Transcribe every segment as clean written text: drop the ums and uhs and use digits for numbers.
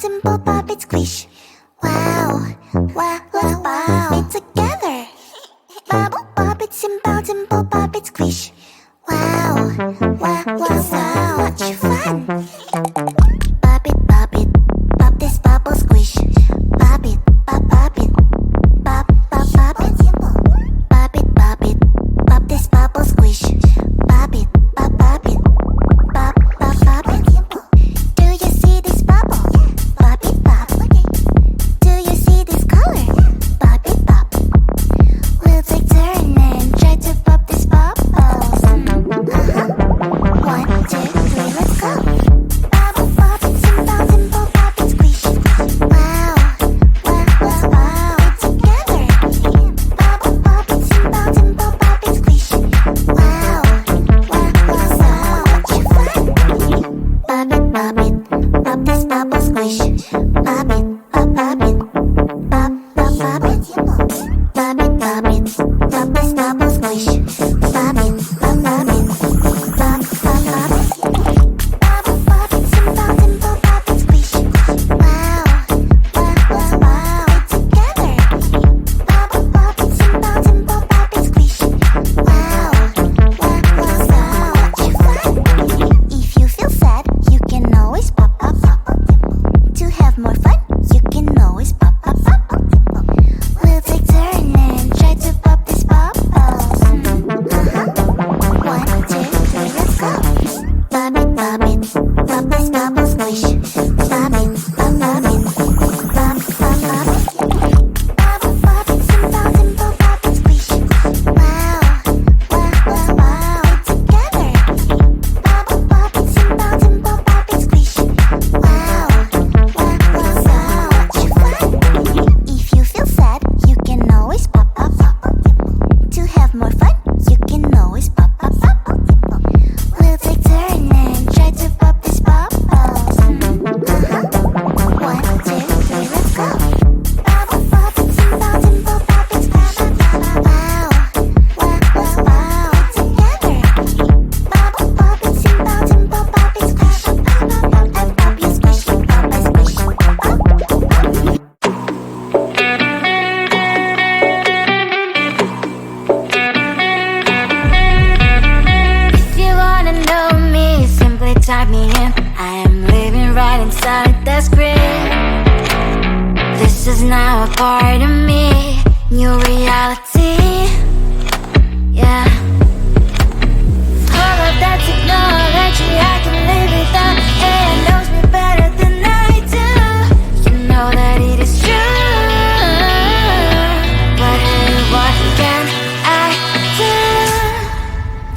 dimple, pop it, squish. Wow, wow, let's pop it together. Bubble, pop it, dimple, pop it, squish. Wow, wow, wow, so much fun. Pop it, pop this bubble, squish. Pop it, pop it, pop it. Pop it, pop this bubble, squish. Pop it, pop it, pop it. Do you see this bubble? Pop it, pop. Do you see this color? Pop it, pop. We'll take turn and try to pop this bubbles. 1, 2, 3, let's go. Bubble, pop it, dimple, pop it, squish. Wow, wow, wow, wow, together. Bubble, pop it, dimple, pop it, squish. Wow, wow, wow, so much fun. Pop it, pop this bubble, squish. Pop it, pop it, pop it. Pop it, pop this bubble, squish. Pop it, pop it, pop it. Bubble, pop it, dimple, pop it, squish. Wow, wow, wow, wow, together. Bubble, pop it, dimple, pop it, squish. Wow, wow, wow, so much fun. If you feel sad, you can always pop. To have more fun, you can always pop. We'll take turn and try to pop this bubbles. 1, 2, 3, let's go. Pop it, pop this bubble, squish. Pop it, pop it, pop it. Bubble, pop it, dimple, pop it, squish. Wow, wow, wow, wow, together. Bubble, pop it, dimple, pop it, squish. Wow, wow, wow, so much fun. If you feel sad, you can always pop. To have more fun, you can always pop. We'll take turn and try to pop this bubbles. 1, 2, 3, let's go. Bubble, pop it, dimple, pop it, squish. Wow, wow, wow, wow, together. Bubble, pop it, dimple, pop it, squish. And pop you, squish, pop and squish. If you wanna know me, simply type me in. I am living right inside the screen. This is now a part of me, new reality. Yeah. All of that technology, I can live without. It knows me better than I do. You know that it is true. But hey, what can I do?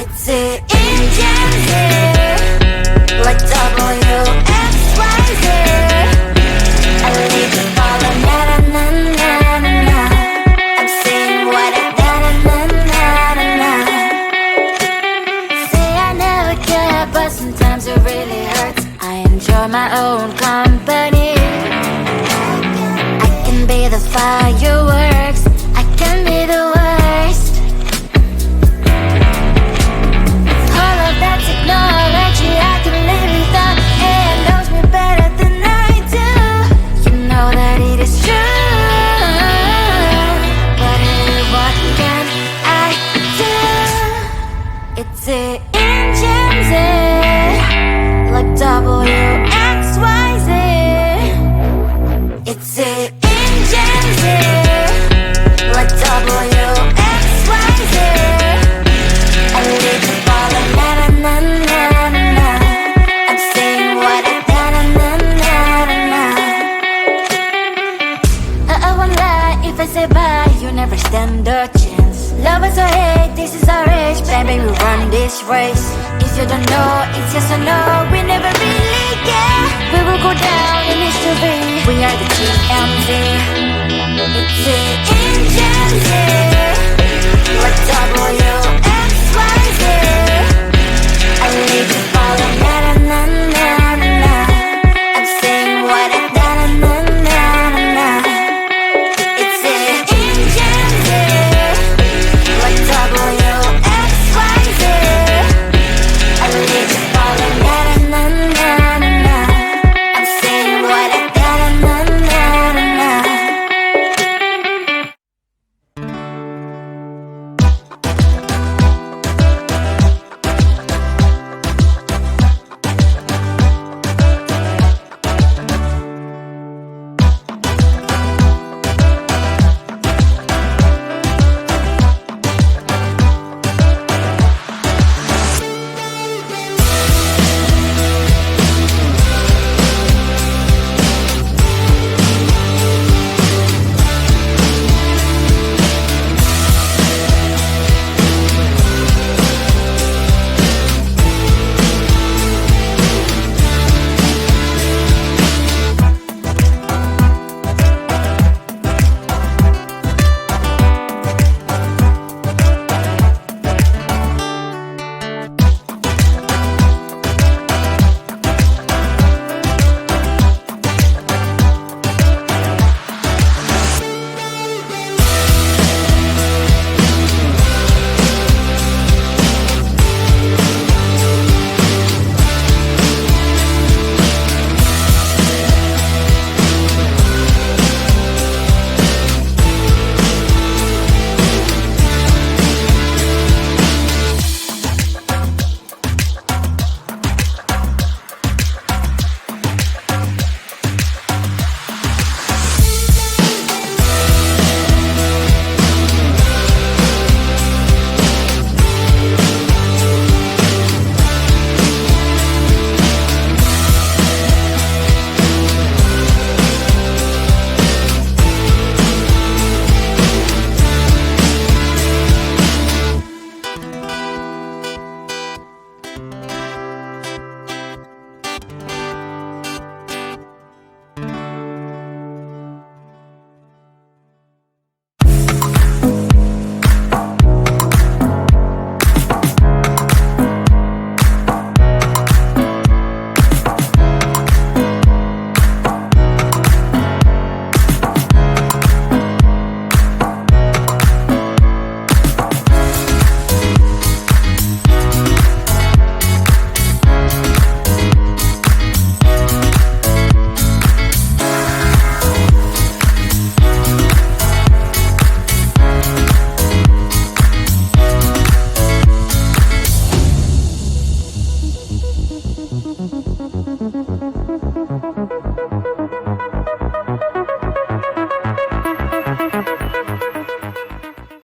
It's the engine here, like WXYZ. I leave you falling, na na na na na na. I'm saying what I na na na na na na. Say I never care, but sometimes it really hurts. I enjoy my own company. I can be the fireworks, I can be the worst. All of that technology, I can live without. It knows me better than I do. You know that it is true. But hey, what can I do? It's the engines, like WXYZ. It's the engines, like WXYZ. I live to follow, na na na na na na. I'm saying what I na na na na na na. I won't lie if I say bye, you never stand a chance. Love is or hate, this is our age, baby, we run this race. If you don't know, it's yes or no, we never really care. We will go down in history, we are the TMZ.